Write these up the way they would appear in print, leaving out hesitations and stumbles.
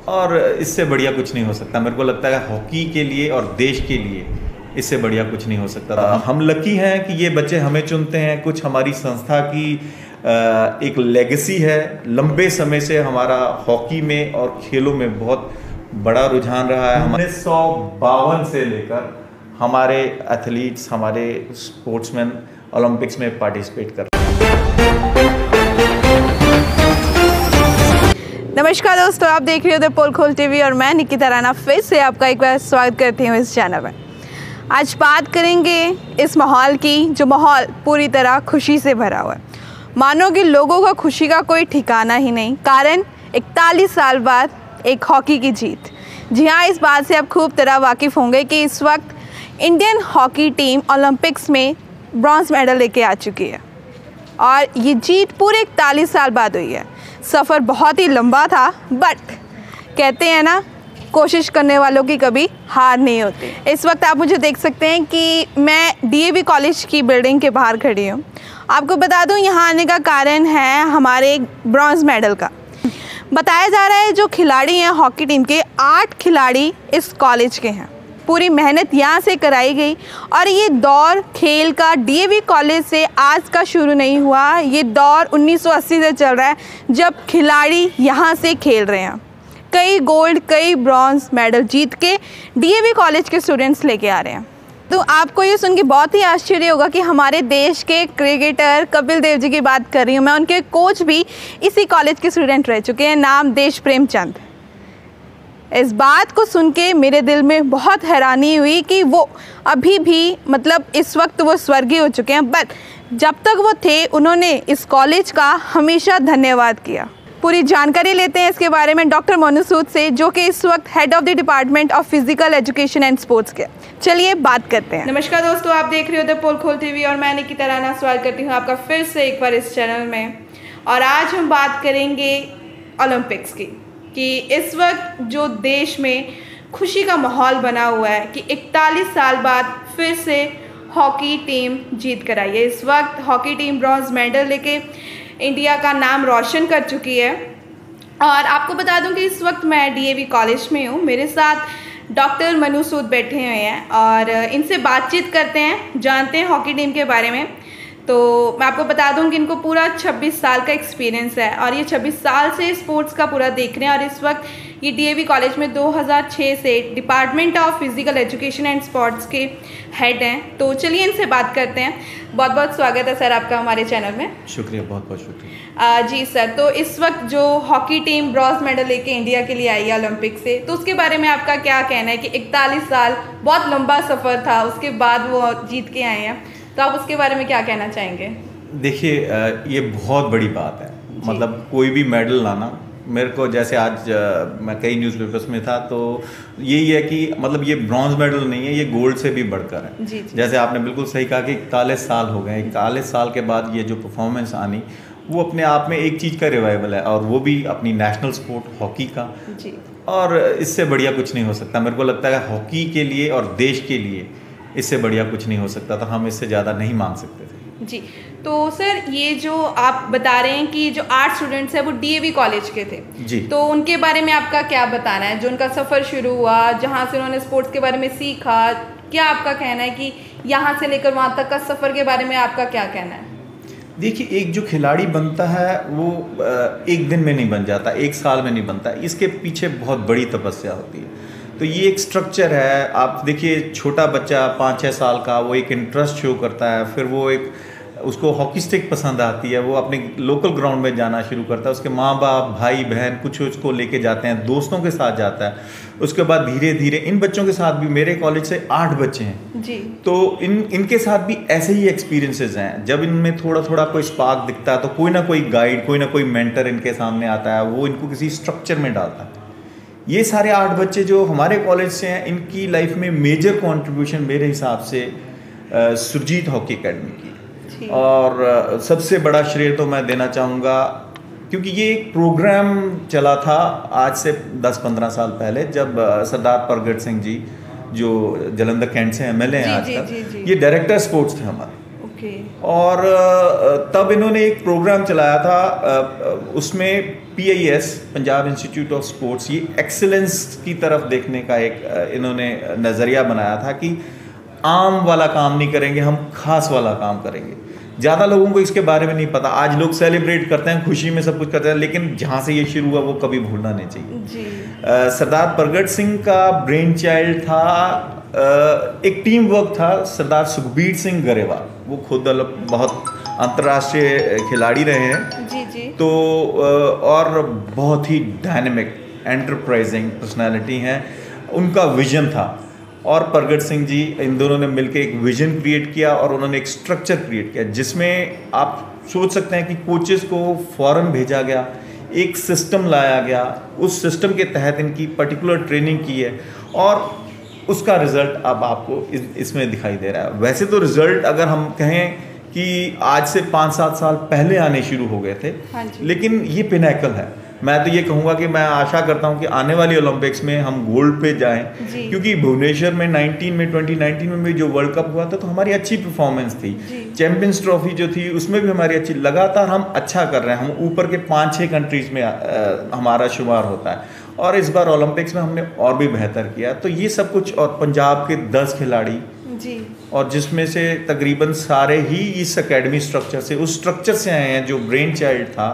और इससे बढ़िया कुछ नहीं हो सकता। मेरे को लगता है हॉकी के लिए और देश के लिए इससे बढ़िया कुछ नहीं हो सकता। हम लकी हैं कि ये बच्चे हमें चुनते हैं। कुछ हमारी संस्था की एक लेगेसी है। लंबे समय से हमारा हॉकी में और खेलों में बहुत बड़ा रुझान रहा है। 1952 से लेकर हमारे एथलीट्स, हमारे स्पोर्ट्समैन ओलंपिक्स में पार्टिसिपेट कर। नमस्कार दोस्तों, आप देख रहे हो द पोल खोल टीवी और मैं निकिता राणा फिर से आपका एक बार स्वागत करती हूँ इस चैनल में। आज बात करेंगे इस माहौल की, जो माहौल पूरी तरह खुशी से भरा हुआ है। मानो कि लोगों का खुशी का कोई ठिकाना ही नहीं। कारण 41 साल बाद एक हॉकी की जीत। जी हाँ, इस बात से आप खूब तरह वाकिफ़ होंगे कि इस वक्त इंडियन हॉकी टीम ओलंपिक्स में ब्रॉन्ज मेडल लेके आ चुकी है और ये जीत पूरे 41 साल बाद हुई है। सफ़र बहुत ही लंबा था, बट कहते हैं ना, कोशिश करने वालों की कभी हार नहीं होती। इस वक्त आप मुझे देख सकते हैं कि मैं डीएवी कॉलेज की बिल्डिंग के बाहर खड़ी हूँ। आपको बता दूँ, यहाँ आने का कारण है हमारे ब्रॉन्ज मेडल का। बताया जा रहा है जो खिलाड़ी हैं हॉकी टीम के, 8 खिलाड़ी इस कॉलेज के हैं। पूरी मेहनत यहाँ से कराई गई और ये दौर खेल का डीएवी कॉलेज से आज का शुरू नहीं हुआ। ये दौर 1980 से चल रहा है, जब खिलाड़ी यहाँ से खेल रहे हैं। कई गोल्ड, कई ब्रॉन्ज मेडल जीत के डीएवी कॉलेज के स्टूडेंट्स लेके आ रहे हैं। तो आपको ये सुन के बहुत ही आश्चर्य होगा कि हमारे देश के क्रिकेटर कपिल देव जी की बात कर रही हूँ मैं। उनके कोच भी इसी कॉलेज के स्टूडेंट रह चुके हैं, नाम देश प्रेमचंद। इस बात को सुन के मेरे दिल में बहुत हैरानी हुई कि वो अभी भी, मतलब इस वक्त वो स्वर्गीय हो चुके हैं, बट जब तक वो थे उन्होंने इस कॉलेज का हमेशा धन्यवाद किया। पूरी जानकारी लेते हैं इसके बारे में डॉक्टर मनु सूद से, जो कि इस वक्त head of the department of physical education and sports के। चलिए बात करते हैं। नमस्कार दोस्तों, आप देख रहे हो द पोल खोल टीवी और मैं निकिता राणा स्वागत करती हूँ आपका फिर से एक बार इस चैनल में। और आज हम बात करेंगे ओलंपिक्स की, कि इस वक्त जो देश में खुशी का माहौल बना हुआ है कि 41 साल बाद फिर से हॉकी टीम जीत कर आई है। इस वक्त हॉकी टीम ब्रॉन्ज मेडल लेके इंडिया का नाम रोशन कर चुकी है। और आपको बता दूं कि इस वक्त मैं डीएवी कॉलेज में हूँ। मेरे साथ डॉक्टर मनु सूद बैठे हुए हैं और इनसे बातचीत करते हैं, जानते हैं हॉकी टीम के बारे में। तो मैं आपको बता दूं कि इनको पूरा 26 साल का एक्सपीरियंस है और ये 26 साल से स्पोर्ट्स का पूरा देख रहे हैं। और इस वक्त ये डीएवी कॉलेज में 2006 से department of physical education and sports के हेड हैं। तो चलिए इनसे बात करते हैं। बहुत बहुत स्वागत है सर आपका हमारे चैनल में। शुक्रिया, बहुत बहुत शुक्रिया। जी सर, तो इस वक्त जो हॉकी टीम ब्रॉन्ज मेडल लेके इंडिया के लिए आई है ओलंपिक से, तो उसके बारे में आपका क्या कहना है कि 41 साल बहुत लंबा सफ़र था, उसके बाद वो जीत के आए हैं, तो आप उसके बारे में क्या कहना चाहेंगे? देखिए, ये बहुत बड़ी बात है। मतलब कोई भी मेडल लाना, मेरे को जैसे आज मैं कई न्यूज़पेपर्स में था, तो यही है कि मतलब ये ब्रॉन्ज मेडल नहीं है, ये गोल्ड से भी बढ़कर है। जी। जैसे आपने बिल्कुल सही कहा कि 41 साल हो गए। 41 साल के बाद ये जो परफॉर्मेंस आनी, वो अपने आप में एक चीज़ का रिवाइवल है, और वो भी अपनी नेशनल स्पोर्ट हॉकी का। जी। और इससे बढ़िया कुछ नहीं हो सकता। मेरे को लगता है हॉकी के लिए और देश के लिए इससे बढ़िया कुछ नहीं हो सकता था। हम इससे ज़्यादा नहीं मांग सकते थे। जी। तो सर, ये जो आप बता रहे हैं कि जो 8 स्टूडेंट्स हैं वो डीएवी कॉलेज के थे, जी, तो उनके बारे में आपका क्या बताना है? जो उनका सफ़र शुरू हुआ, जहाँ से उन्होंने स्पोर्ट्स के बारे में सीखा, क्या आपका कहना है कि यहाँ से लेकर वहाँ तक का सफ़र के बारे में आपका क्या कहना है? देखिए, एक जो खिलाड़ी बनता है वो एक दिन में नहीं बन जाता, एक साल में नहीं बनता। इसके पीछे बहुत बड़ी तपस्या होती है। तो ये एक स्ट्रक्चर है। आप देखिए, छोटा बच्चा 5-6 साल का, वो एक इंटरेस्ट शो करता है, फिर वो उसको हॉकी स्टिक पसंद आती है, वो अपने लोकल ग्राउंड में जाना शुरू करता है। उसके माँ बाप, भाई बहन कुछ उसको लेके जाते हैं, दोस्तों के साथ जाता है। उसके बाद धीरे धीरे इन बच्चों के साथ भी, मेरे कॉलेज से 8 बच्चे हैं जी, तो इनके साथ भी ऐसे ही एक्सपीरियंसेस हैं। जब इनमें थोड़ा थोड़ा कोई स्पार्क दिखता है, तो कोई ना कोई गाइड, कोई ना कोई मेंटर इनके सामने आता है, वो इनको किसी स्ट्रक्चर में डालता है। ये सारे 8 बच्चे जो हमारे कॉलेज से हैं, इनकी लाइफ में मेजर कंट्रीब्यूशन मेरे हिसाब से सुरजीत हॉकी एकेडमी की। और सबसे बड़ा श्रेय तो मैं देना चाहूँगा, क्योंकि ये एक प्रोग्राम चला था आज से 10-15 साल पहले, जब सरदार परगट सिंह जी, जो जालंधर कैंट से एमएलए हैं आजकल, ये डायरेक्टर स्पोर्ट्स थे हमारे। और तब इन्होंने एक प्रोग्राम चलाया था, उसमें PIS Punjab institute of sports ये एक्सेलेंस की तरफ देखने का एक इन्होंने नज़रिया बनाया था कि आम वाला काम नहीं करेंगे, हम खास वाला काम करेंगे। ज़्यादा लोगों को इसके बारे में नहीं पता। आज लोग सेलिब्रेट करते हैं, खुशी में सब कुछ करते हैं, लेकिन जहाँ से ये शुरू हुआ वो कभी भूलना नहीं चाहिए जी। सरदार परगट सिंह का ब्रेन चाइल्ड था, एक टीम वर्क था। सरदार सुखबीर सिंह गरेवाल वो खुद बहुत अंतर्राष्ट्रीय खिलाड़ी रहे हैं जी जी। तो और बहुत ही डायनेमिक एंटरप्राइजिंग पर्सनालिटी हैं। उनका विजन था और परगट सिंह जी इन दोनों ने मिलकर एक विजन क्रिएट किया और उन्होंने एक स्ट्रक्चर क्रिएट किया जिसमें आप सोच सकते हैं कि कोचेस को फॉरेन भेजा गया, एक सिस्टम लाया गया, उस सिस्टम के तहत इनकी पर्टिकुलर ट्रेनिंग की है और उसका रिजल्ट अब आपको इसमें दिखाई दे रहा है। वैसे तो रिजल्ट अगर हम कहें कि आज से 5-7 साल पहले आने शुरू हो गए थे, हाँ जी। लेकिन ये पिनैकल है। मैं तो ये कहूँगा कि मैं आशा करता हूँ कि आने वाली ओलंपिक्स में हम गोल्ड पे जाएं, क्योंकि भुवनेश्वर में 2019 में भी जो वर्ल्ड कप हुआ था तो हमारी अच्छी परफॉर्मेंस थी। चैंपियंस ट्रॉफी जो थी उसमें भी हमारी अच्छी, लगातार हम अच्छा कर रहे हैं। हम ऊपर के 5-6 कंट्रीज में हमारा शुमार होता है और इस बार ओलंपिक्स में हमने और भी बेहतर किया। तो ये सब कुछ, और पंजाब के 10 खिलाड़ी जी, और जिसमें से तकरीबन सारे ही इस एकेडमी स्ट्रक्चर से, उस स्ट्रक्चर से आए हैं जो ब्रेन चाइल्ड था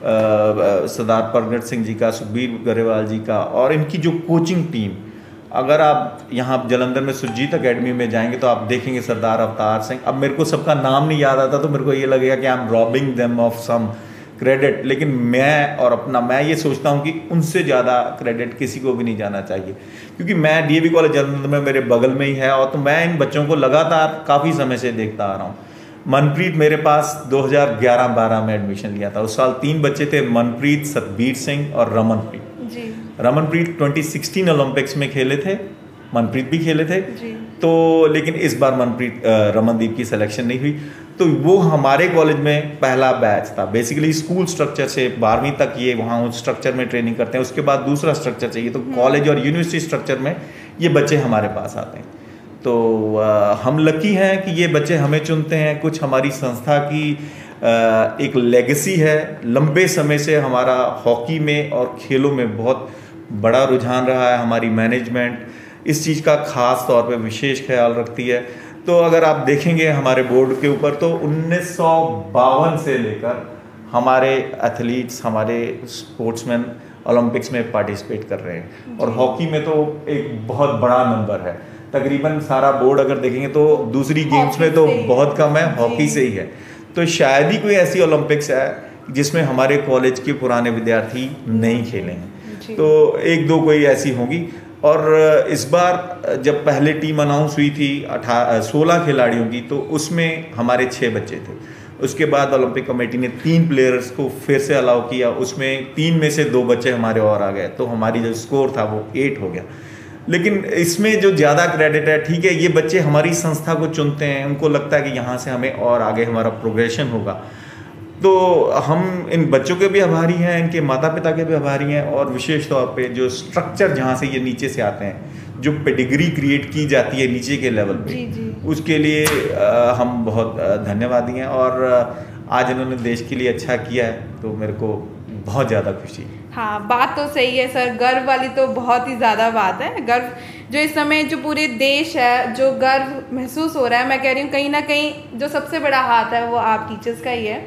सरदार परगट सिंह जी का, सुखबीर गरेवाल जी का, और इनकी जो कोचिंग टीम। अगर आप यहाँ जलंधर में सुरजीत एकेडमी में जाएंगे तो आप देखेंगे सरदार अवतार सिंह। अब मेरे को सबका नाम नहीं याद आता तो मेरे को ये लगेगा कि I am robbing them of some credit, लेकिन मैं ये सोचता हूँ कि उनसे ज़्यादा क्रेडिट किसी को भी नहीं जाना चाहिए, क्योंकि मैं DAV कॉलेज जलंधर में मेरे बगल में ही है और तो मैं इन बच्चों को लगातार काफ़ी समय से देखता आ रहा हूँ। मनप्रीत मेरे पास 2011-12 में एडमिशन लिया था। उस साल 3 बच्चे थे, मनप्रीत, सतबीर सिंह और रमनप्रीत जी। रमनप्रीत 2016 ओलंपिक्स में खेले थे, मनप्रीत भी खेले थे जी। तो, लेकिन इस बार रमनदीप की सिलेक्शन नहीं हुई। तो वो हमारे कॉलेज में पहला बैच था। बेसिकली स्कूल स्ट्रक्चर से 12वीं तक ये वहाँ उस स्ट्रक्चर में ट्रेनिंग करते हैं, उसके बाद दूसरा स्ट्रक्चर चाहिए तो कॉलेज और यूनिवर्सिटी स्ट्रक्चर में ये बच्चे हमारे पास आते हैं। तो हम लकी हैं कि ये बच्चे हमें चुनते हैं। कुछ हमारी संस्था की एक लेगेसी है, लंबे समय से हमारा हॉकी में और खेलों में बहुत बड़ा रुझान रहा है। हमारी मैनेजमेंट इस चीज़ का ख़ास तौर पे विशेष ख्याल रखती है। तो अगर आप देखेंगे हमारे बोर्ड के ऊपर तो 1952 से लेकर हमारे एथलीट्स, हमारे स्पोर्ट्समैन ओलंपिक्स में पार्टिसिपेट कर रहे हैं और हॉकी में तो एक बहुत बड़ा नंबर है। तकरीबन सारा बोर्ड अगर देखेंगे तो दूसरी गेम्स में तो बहुत कम है, हॉकी से ही है। तो शायद ही कोई ऐसी ओलंपिक्स है जिसमें हमारे कॉलेज के पुराने विद्यार्थी नहीं खेले हैं, तो 1-2 कोई ऐसी होंगी। और इस बार जब पहले टीम अनाउंस हुई थी 16 खिलाड़ियों की, तो उसमें हमारे 6 बच्चे थे। उसके बाद ओलंपिक कमेटी ने 3 प्लेयर्स को फिर से अलाउ किया, उसमें 3 में से 2 बच्चे हमारे और आ गए, तो हमारी जो स्कोर था वो 8 हो गया। लेकिन इसमें जो ज़्यादा क्रेडिट है, ठीक है, ये बच्चे हमारी संस्था को चुनते हैं, उनको लगता है कि यहाँ से हमें और आगे हमारा प्रोग्रेशन होगा। तो हम इन बच्चों के भी आभारी हैं, इनके माता पिता के भी आभारी हैं, और विशेष तौर पे जो स्ट्रक्चर जहाँ से ये नीचे से आते हैं, जो पेडिग्री क्रिएट की जाती है नीचे के लेवल पे, उसके लिए हम बहुत धन्यवादी हैं। और आज इन्होंने देश के लिए अच्छा किया है तो मेरे को बहुत ज़्यादा खुशी। हाँ, बात तो सही है सर, गर्व वाली तो बहुत ही ज़्यादा बात है। गर्व जो इस समय जो पूरे देश है, जो गर्व महसूस हो रहा है, मैं कह रही हूँ कहीं ना कहीं जो सबसे बड़ा हाथ है वो आप टीचर्स का ही है।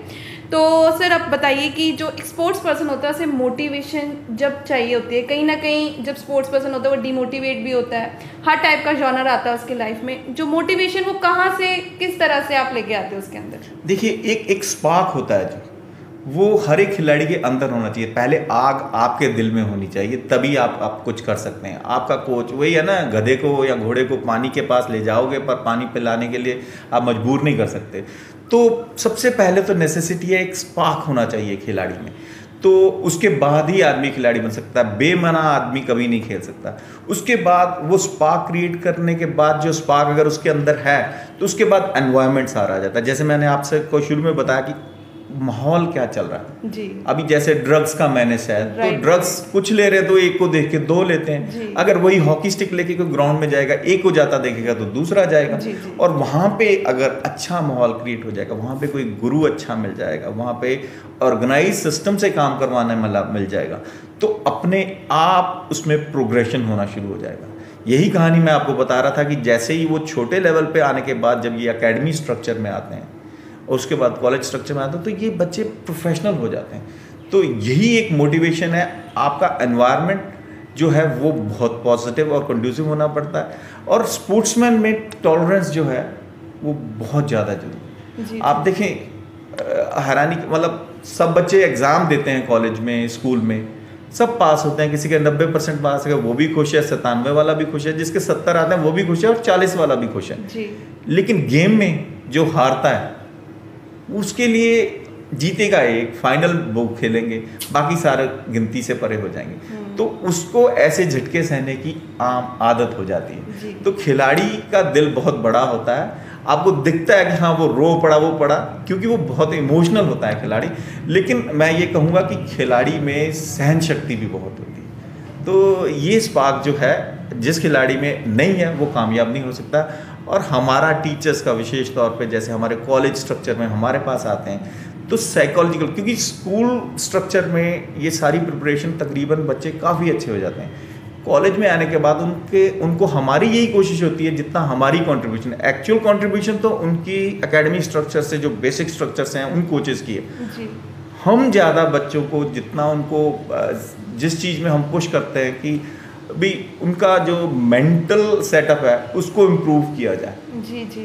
तो सर आप बताइए कि जो स्पोर्ट्स पर्सन होता है उसे मोटिवेशन जब चाहिए होती है, कहीं ना कहीं जब स्पोर्ट्स पर्सन होता है वो डिमोटिवेट भी होता है, हर टाइप का जॉनर आता है उसके लाइफ में, जो मोटिवेशन वो कहाँ से, किस तरह से आप लेके आते हो उसके अंदर? देखिए, एक स्पार्क होता है जो वो हर एक खिलाड़ी के अंदर होना चाहिए। पहले आग आपके दिल में होनी चाहिए, तभी आप कुछ कर सकते हैं। आपका कोच वही है ना, गधे को या घोड़े को पानी के पास ले जाओगे पर पानी पिलाने के लिए आप मजबूर नहीं कर सकते। तो सबसे पहले तो नेसेसिटी है, एक स्पार्क होना चाहिए खिलाड़ी में, तो उसके बाद ही आदमी खिलाड़ी बन सकता है। बेमना आदमी कभी नहीं खेल सकता। उसके बाद वो स्पार्क क्रिएट करने के बाद, जो स्पार्क अगर उसके अंदर है तो उसके बाद एनवायरनमेंट सारा आ जाता है। जैसे मैंने आपसे को शुरू में बताया कि माहौल क्या चल रहा है जी। अभी जैसे ड्रग्स का मैनेज है तो ड्रग्स कुछ ले रहे तो एक को देख के दो लेते हैं, अगर वही हॉकी स्टिक लेके कोई ग्राउंड में जाएगा एक को जाता देखेगा तो दूसरा जाएगा। और वहाँ पे अगर अच्छा माहौल क्रिएट हो जाएगा, वहाँ पे कोई गुरु अच्छा मिल जाएगा, वहाँ पे ऑर्गेनाइज सिस्टम से काम करवाने मिल जाएगा, तो अपने आप उसमें प्रोग्रेशन होना शुरू हो जाएगा। यही कहानी मैं आपको बता रहा था कि जैसे ही वो छोटे लेवल पे आने के बाद जब ये एकेडमी स्ट्रक्चर में आते हैं और उसके बाद कॉलेज स्ट्रक्चर में आते हैं तो ये बच्चे प्रोफेशनल हो जाते हैं। तो यही एक मोटिवेशन है, आपका एनवायरनमेंट जो है वो बहुत पॉजिटिव और कंड्यूसिव होना पड़ता है। और स्पोर्ट्समैन में टॉलरेंस जो है वो बहुत ज़्यादा जरूरी है। आप देखें हैरानी, मतलब सब बच्चे एग्ज़ाम देते हैं कॉलेज में, स्कूल में, सब पास होते हैं, किसी के 90% पास है वो भी खुश है, 97 वाला भी खुश है, जिसके 70 आते हैं वो भी खुश है और 40 वाला भी खुश है जी। लेकिन गेम में जो हारता है उसके लिए जीतेगा एक, फाइनल वो खेलेंगे, बाकी सारे गिनती से परे हो जाएंगे, तो उसको ऐसे झटके सहने की आम आदत हो जाती है। तो खिलाड़ी का दिल बहुत बड़ा होता है, आपको दिखता है कि हाँ वो रो पड़ा वो पड़ा, क्योंकि वो बहुत इमोशनल होता है खिलाड़ी। लेकिन मैं ये कहूँगा कि खिलाड़ी में सहन शक्ति भी बहुत होती है। तो ये स्पार्क जो है जिस खिलाड़ी में नहीं है वो कामयाब नहीं हो सकता। और हमारा टीचर्स का विशेष तौर पे जैसे हमारे कॉलेज स्ट्रक्चर में हमारे पास आते हैं तो साइकोलॉजिकल, क्योंकि स्कूल स्ट्रक्चर में ये सारी प्रिपरेशन तकरीबन बच्चे काफ़ी अच्छे हो जाते हैं, कॉलेज में आने के बाद उनको हमारी यही कोशिश होती है जितना हमारी कंट्रीब्यूशन, एक्चुअल कंट्रीब्यूशन तो उनकी एकेडमी स्ट्रक्चर से जो बेसिक स्ट्रक्चर्स हैं उन कोचेस की है। हम ज़्यादा बच्चों को जितना उनको जिस चीज़ में हम पुश करते हैं कि भी उनका जो मेंटल सेटअप है उसको इम्प्रूव किया जाए जी जी।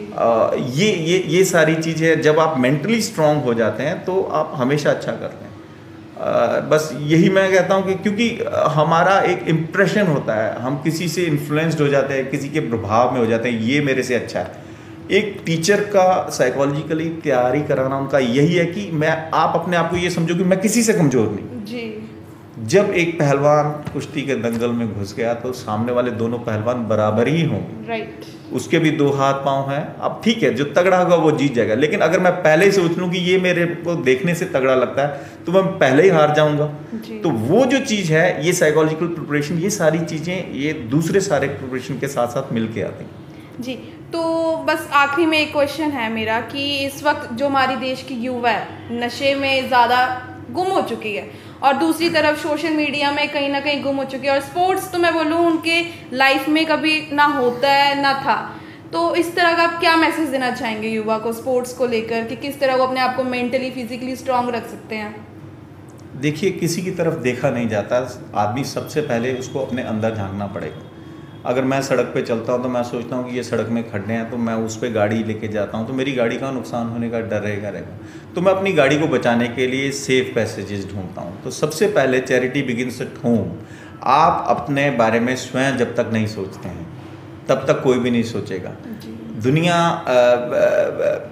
ये सारी चीज़ें जब आप मेंटली स्ट्रांग हो जाते हैं तो आप हमेशा अच्छा करते हैं। बस यही मैं कहता हूँ कि क्योंकि हमारा एक इम्प्रेशन होता है, हम किसी से इन्फ्लुएंस्ड हो जाते हैं, किसी के प्रभाव में हो जाते हैं, ये मेरे से अच्छा है। एक टीचर का साइकोलॉजिकली तैयारी कराना उनका यही है कि आप अपने आप को ये समझो कि मैं किसी से कमज़ोर नहीं जी। जब एक पहलवान कुश्ती के दंगल में घुस गया तो सामने वाले दोनों पहलवान बराबर ही होंगे, राइट। उसके भी 2 हाथ पांव हैं, अब ठीक है जो तगड़ा होगा वो जीत जाएगा। लेकिन अगर मैं पहले ही सोच लूं कि ये मेरे को देखने से तगड़ा लगता है तो मैं पहले ही हार जाऊंगा। तो वो जो चीज़ है, ये साइकोलॉजिकल प्रिपरेशन, ये सारी चीज़ें ये दूसरे सारे प्रिपरेशन के साथ साथ मिल के आती हैं जी। तो बस आखिरी में एक क्वेश्चन है मेरा कि इस वक्त जो हमारी देश की युवा है नशे में ज़्यादा गुम हो चुकी है और दूसरी तरफ सोशल मीडिया में कहीं ना कहीं गुम हो चुकी है, और स्पोर्ट्स तो मैं बोलूँ उनके लाइफ में कभी ना होता है ना था। तो इस तरह का आप क्या मैसेज देना चाहेंगे युवा को स्पोर्ट्स को लेकर कि किस तरह वो अपने आप को मेंटली फिजिकली स्ट्रांग रख सकते हैं? देखिए, किसी की तरफ देखा नहीं जाता, आदमी सबसे पहले उसको अपने अंदर झांकना पड़ेगा। अगर मैं सड़क पे चलता हूँ तो मैं सोचता हूँ कि ये सड़क में खड्डे हैं, तो मैं उस पर गाड़ी लेके जाता हूँ तो मेरी गाड़ी का नुकसान होने का डर रहेगा। तो मैं अपनी गाड़ी को बचाने के लिए सेफ पैसेजेस ढूंढता हूँ। तो सबसे पहले चैरिटी बिगिंस एट होम। आप अपने बारे में स्वयं जब तक नहीं सोचते हैं तब तक कोई भी नहीं सोचेगा। दुनिया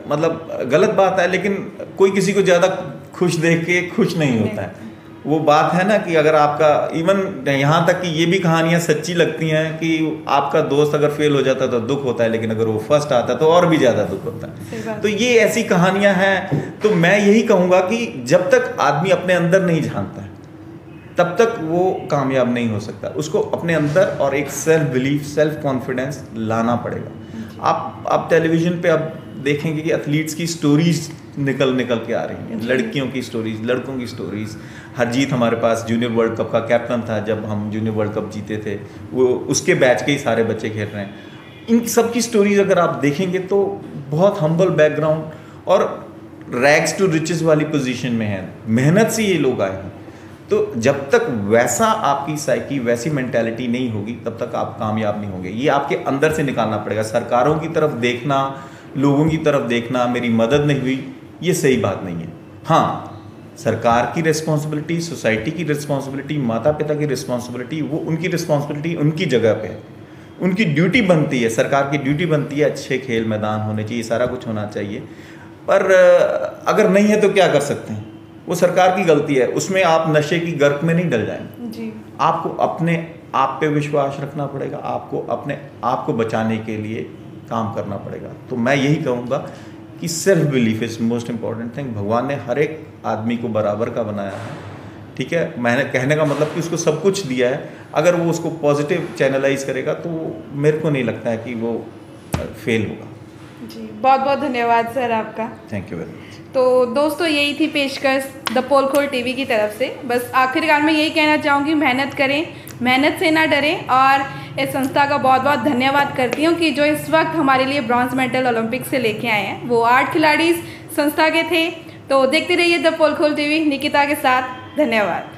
मतलब गलत बात है, लेकिन कोई किसी को ज़्यादा खुश देख के खुश नहीं होता है। वो बात है ना कि अगर आपका इवन यहाँ तक कि ये भी कहानियाँ सच्ची लगती हैं कि आपका दोस्त अगर फेल हो जाता है तो दुख होता है, लेकिन अगर वो फर्स्ट आता है तो और भी ज़्यादा दुख होता है। तो ये ऐसी कहानियाँ हैं। तो मैं यही कहूँगा कि जब तक आदमी अपने अंदर नहीं झांकता है तब तक वो कामयाब नहीं हो सकता। उसको अपने अंदर और एक सेल्फ बिलीफ, सेल्फ कॉन्फिडेंस लाना पड़ेगा। आप टेलीविज़न पे अब देखेंगे कि एथलीट्स की स्टोरीज निकल के आ रही हैं, लड़कियों की स्टोरीज, लड़कों की स्टोरीज। हरजीत हमारे पास जूनियर वर्ल्ड कप का कैप्टन था जब हम जूनियर वर्ल्ड कप जीते थे, वो उसके बैच के ही सारे बच्चे खेल रहे हैं। इन सब की स्टोरीज अगर आप देखेंगे तो बहुत हम्बल बैकग्राउंड और रैग्स टू रिचेस वाली पोजीशन में है, मेहनत से ये लोग आए हैं। तो जब तक वैसा आपकी साइकी, वैसी मेंटालिटी नहीं होगी तब तक आप कामयाब नहीं होंगे। ये आपके अंदर से निकालना पड़ेगा। सरकारों की तरफ देखना, लोगों की तरफ देखना, मेरी मदद नहीं हुई, ये सही बात नहीं है। हाँ, सरकार की रिस्पॉन्सिबिलिटी, सोसाइटी की रिस्पॉन्सिबिलिटी, माता पिता की रिस्पॉन्सिबिलिटी, वो उनकी रिस्पॉन्सिबिलिटी उनकी जगह पे है, उनकी ड्यूटी बनती है, सरकार की ड्यूटी बनती है, अच्छे खेल मैदान होने चाहिए, सारा कुछ होना चाहिए। पर अगर नहीं है तो क्या कर सकते हैं, वो सरकार की गलती है। उसमें आप नशे की गर्क में नहीं डल जाएंगे जी। आपको अपने आप पे विश्वास रखना पड़ेगा, आपको अपने आप को बचाने के लिए काम करना पड़ेगा। तो मैं यही कहूँगा कि self belief is most important thing. भगवान ने हर एक आदमी को बराबर का बनाया है, ठीक है। मैंने कहने का मतलब कि उसको सब कुछ दिया है, अगर वो उसको पॉजिटिव चैनलाइज करेगा तो मेरे को नहीं लगता है कि वो फेल होगा। जी, बहुत बहुत धन्यवाद सर आपका। Thank you very much. तो दोस्तों यही थी पेशकश द पोल खोल टीवी की तरफ से। बस आखिरकार में यही कहना चाहूँगी, मेहनत करें, मेहनत से ना डरें। और इस संस्था का बहुत बहुत धन्यवाद करती हूँ कि जो इस वक्त हमारे लिए ब्रॉन्ज मेडल ओलंपिक से लेके आए हैं। वो 8 खिलाड़ी संस्था के थे। तो देखते रहिए द पोल खोल टीवी निकिता के साथ। धन्यवाद।